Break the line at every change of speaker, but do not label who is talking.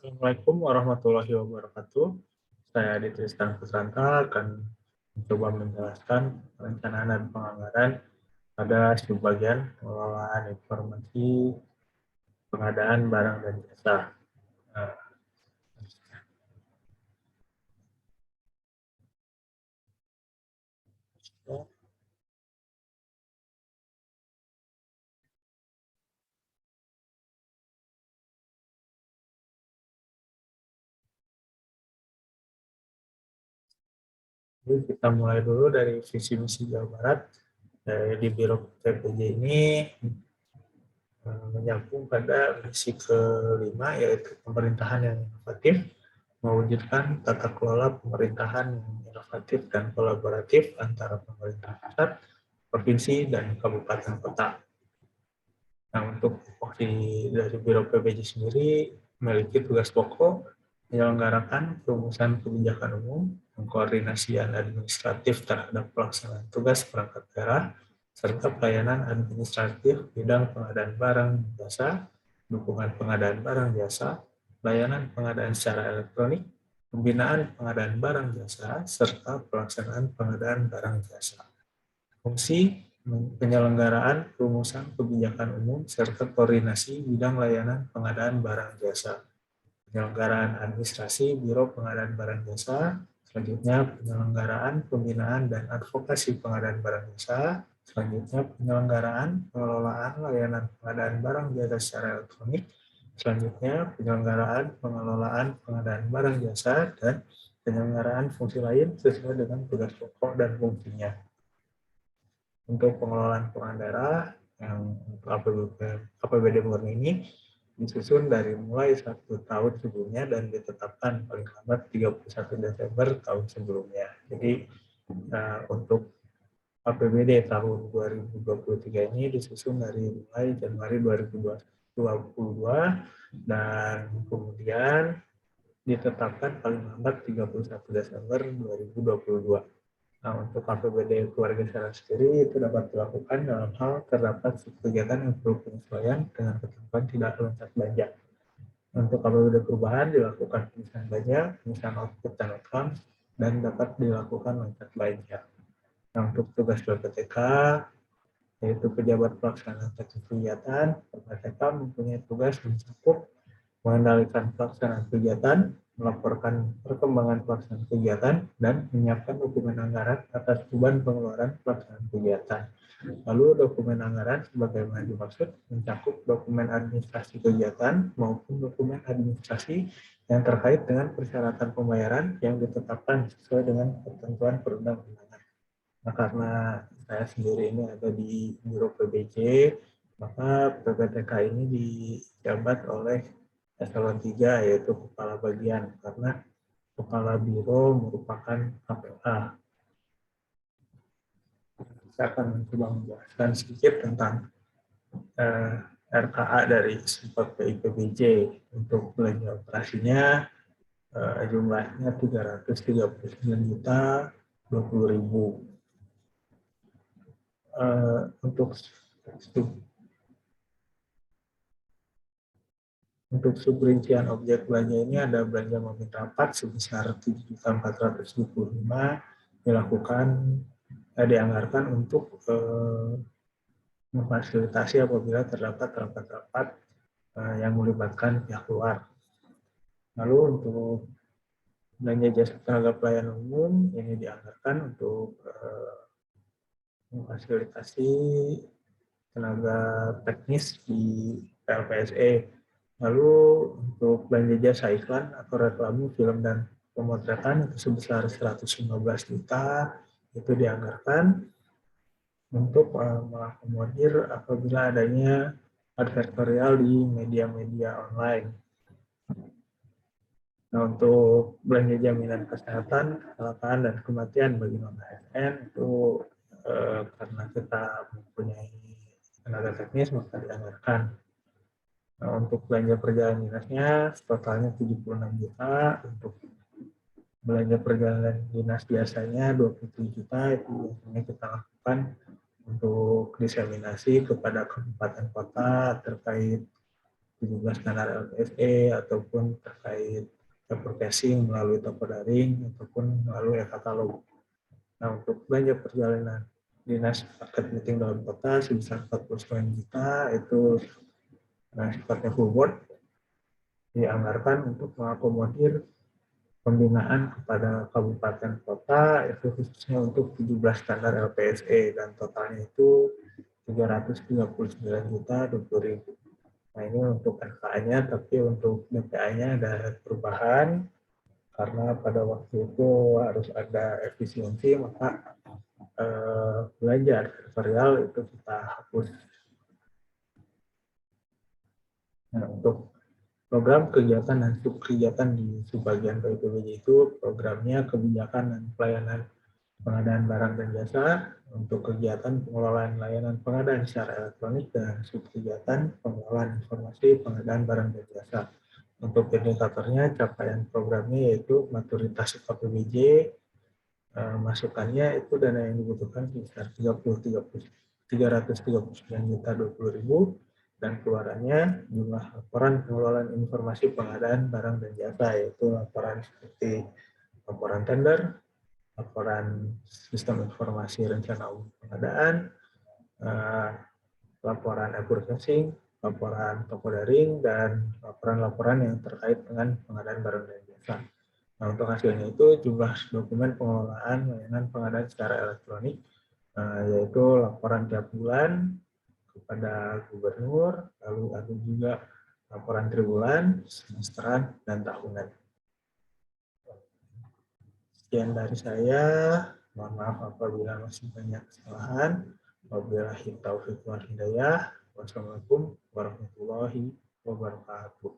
Assalamualaikum warahmatullahi wabarakatuh. Saya Adit Tristan Putranta akan mencoba menjelaskan perencanaan dan penganggaran pada subbagian pengelolaan informasi pengadaan barang dan jasa. Nah, jadi kita mulai dulu dari visi misi Jawa Barat. Di Biro PPJ ini menyambung pada misi kelima, yaitu pemerintahan yang inovatif, mewujudkan tata kelola pemerintahan yang inovatif dan kolaboratif antara pemerintah pusat, provinsi, dan kabupaten kota. Nah, untuk dari Biro PPJ sendiri memiliki tugas pokok menyelenggarakan perumusan kebijakan umum, pengkoordinasian administratif terhadap pelaksanaan tugas perangkat daerah, serta pelayanan administratif bidang pengadaan barang dan jasa, dukungan pengadaan barang jasa, pelayanan pengadaan secara elektronik, pembinaan pengadaan barang jasa, serta pelaksanaan pengadaan barang jasa. Fungsi penyelenggaraan perumusan kebijakan umum serta koordinasi bidang layanan pengadaan barang jasa. Penyelenggaraan administrasi Biro Pengadaan Barang Jasa, selanjutnya penyelenggaraan pembinaan dan advokasi pengadaan barang jasa, selanjutnya penyelenggaraan pengelolaan layanan pengadaan barang jasa secara elektronik, selanjutnya penyelenggaraan pengelolaan pengadaan barang jasa, dan penyelenggaraan fungsi lain sesuai dengan tugas pokok dan fungsinya. Untuk pengelolaan keuangan daerah yang APBD murni ini disusun dari mulai 1 tahun sebelumnya dan ditetapkan paling lambat 31 Desember tahun sebelumnya. Jadi untuk APBD tahun 2023 ini disusun dari mulai Januari 2022 dan kemudian ditetapkan paling lambat 31 Desember 2022. Nah, untuk APBD keluarga secara sendiri itu dapat dilakukan dalam hal terdapat kegiatan yang perlu penyesuaian dengan ketentuan tidak loncat belanja. Untuk APBD perubahan dilakukan penyesuaian belanja, penyesuaian output dan outcome, dan dapat dilakukan loncat belanja. Nah, untuk tugas PPTK, yaitu pejabat pelaksana teknis kegiatan, PPTK mempunyai tugas mencakup mengendalikan pelaksanaan kegiatan, melaporkan perkembangan pelaksanaan kegiatan, dan menyiapkan dokumen anggaran atas beban pengeluaran pelaksanaan kegiatan. Lalu dokumen anggaran sebagaimana dimaksud mencakup dokumen administrasi kegiatan maupun dokumen administrasi yang terkait dengan persyaratan pembayaran yang ditetapkan sesuai dengan ketentuan perundang-undangan. Nah, karena saya sendiri ini ada di Biro PBJ, maka PPTK ini dijabat oleh eselon 3, yaitu kepala bagian, karena kepala biro merupakan KPA. Saya akan mencoba menjelaskan sedikit tentang RKA dari Support PIPBJ. Untuk belanja operasinya jumlahnya 339.020.000. Untuk subrincian objek belanja ini ada belanja mobil rapat sebesar 7.425 dianggarkan untuk memfasilitasi apabila terdapat rapat-rapat yang melibatkan pihak luar. Lalu untuk belanja jasa tenaga pelayanan umum ini dianggarkan untuk memfasilitasi tenaga teknis di PLPSE. Lalu untuk belanja jasa iklan atau reklame film dan pemotretan itu sebesar 115 juta itu dianggarkan untuk mengakomodir apabila adanya advertorial di media-media online. Nah, untuk belanja jaminan kesehatan, kecelakaan, dan kematian bagi non-ASN itu karena kita mempunyai tenaga teknis maka dianggarkan. Nah, untuk belanja perjalanan dinasnya totalnya 76 juta, untuk belanja perjalanan dinas biasanya 27 juta, itu biasanya kita lakukan untuk diseminasi kepada kabupaten kota terkait 17 standar LPSE ataupun terkait forecasting melalui toko daring ataupun melalui e-katalog. Nah, untuk belanja perjalanan dinas paket meeting dalam kota sebesar 49 juta itu sifatnya full board, dianggarkan untuk mengakomodir pembinaan kepada kabupaten kota itu khususnya untuk 17 standar LPSE dan totalnya itu 339 juta 20.000. Nah, ini untuk NKA-nya, tapi untuk DPA-nya ada perubahan karena pada waktu itu harus ada efisiensi, maka belanja adversarial itu kita hapus. Nah, untuk program kegiatan dan subkegiatan di subbagian PPBJ itu programnya kebijakan dan pelayanan pengadaan barang dan jasa untuk kegiatan pengelolaan layanan pengadaan secara elektronik dan subkegiatan pengelolaan informasi pengadaan barang dan jasa. Untuk indikatornya capaian programnya yaitu maturitas KPBJ, masukannya itu dana yang dibutuhkan sebesar 339.020.000 dan keluarannya jumlah laporan pengelolaan informasi pengadaan barang dan jasa yaitu laporan seperti laporan tender, laporan sistem informasi rencana umum pengadaan, laporan e-purchasing, laporan toko daring, dan laporan-laporan yang terkait dengan pengadaan barang dan jasa. Nah, untuk hasilnya itu jumlah dokumen pengelolaan layanan pengadaan secara elektronik, yaitu laporan tiap bulan kepada gubernur, lalu ada juga laporan tribulan, semesteran, dan tahunan. Sekian dari saya. Mohon maaf apabila masih banyak kesalahan. Wabillahi taufiq wal hidayah. Wassalamualaikum warahmatullahi wabarakatuh.